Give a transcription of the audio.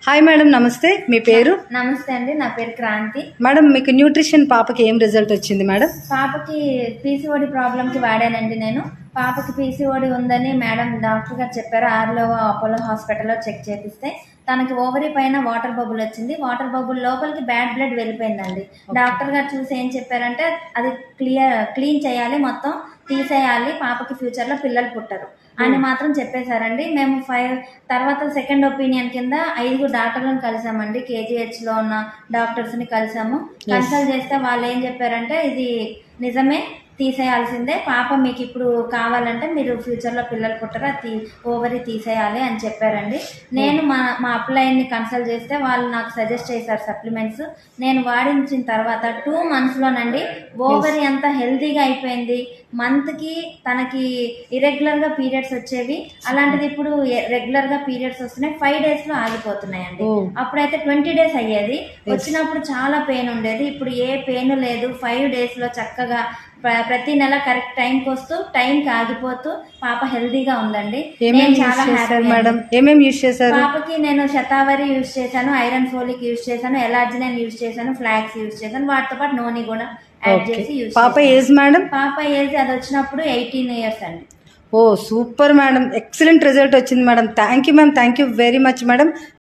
Hi madam, నమస్తే. మీ పేరు? నమస్తే అండి, నా పేరు క్రాంతి. మేడం, మీకు న్యూట్రిషన్ పాపకి ఏం రిజల్ట్ వచ్చింది మేడం? పాపకి పీసీఓడి ప్రాబ్లంకి వాడానండి నేను. పాపకి పీసీఓడి ఉందని మేడం డాక్టర్ గారు చెప్పారు. ఆర్లో అపోలో హాస్పిటల్లో చెక్ చేపిస్తే తనకి ఓవరీ పైన వాటర్ బబుల్ వచ్చింది. వాటర్ బబుల్ లోపలికి బ్యాడ్ బ్లడ్ వెళ్ళిపోయిందండి. డాక్టర్ గారు చూసి ఏం చెప్పారంటే అది క్లీన్ చేయాలి, మొత్తం తీసేయాలి, పాపకి ఫ్యూచర్లో పిల్లలు పుట్టరు అని మాత్రం చెప్పేశారండి. మేము తర్వాత సెకండ్ ఒపీనియన్ కింద 5 డాక్టర్లను కలిసామండి. కేజీహెచ్లో ఉన్న డాక్టర్స్ని కలిసాము. కన్సల్ట్ చేస్తే వాళ్ళు ఏం చెప్పారంటే ఇది నిజమే, తీసేయాల్సిందే, పాప మీకు ఇప్పుడు కావాలంటే మీరు ఫ్యూచర్లో పిల్లలు పుట్టరు, అది ఓవరీ తీసేయాలి అని చెప్పారండి. నేను మా అప్లైన్ని కన్సల్ట్ చేస్తే వాళ్ళు నాకు సజెస్ట్ చేశారు సప్లిమెంట్స్. నేను వాడించిన తర్వాత 2 monthsలోనండి ఓవరీ అంతా హెల్తీగా అయిపోయింది. మంత్కి తనకి ఇరెగ్యులర్గా పీరియడ్స్ వచ్చేవి, అలాంటిది ఇప్పుడు రెగ్యులర్గా పీరియడ్స్ వస్తున్నాయి. 5 daysలో ఆగిపోతున్నాయండి. అప్పుడైతే 20 days అయ్యేది. వచ్చినప్పుడు చాలా పెయిన్ ఉండేది, ఇప్పుడు ఏ పెయిన్ లేదు. 5 daysలో చక్కగా ప్రతి నెల కరెక్ట్ టైంకి వస్తూ టైంకి ఆగిపోతూ పాప హెల్దీగా ఉందండి. నేను చాలా హ్యాపీ. మేడం, ఏమేమి యూజ్ చేశారు? పాపకి నేను శతావరి యూజ్ చేశాను, ఐరన్ ఫోలిక్ యూజ్ చేశాను, ఎలార్జినైన్ యూజ్ చేశాను, ఫ్లాక్స్ యూజ్ చేశాను, వాటితో పాటు నూనె కూడా యాడ్ చేసి యూజ్. పాప ఏజ్ మేడం? పాప ఏజ్ అది వచ్చినప్పుడు 18 years అండి. ఓ సూపర్ మేడం, ఎక్సలెంట్ రిజల్ట్ వచ్చింది madam. Thank you ma'am, thank you very much madam.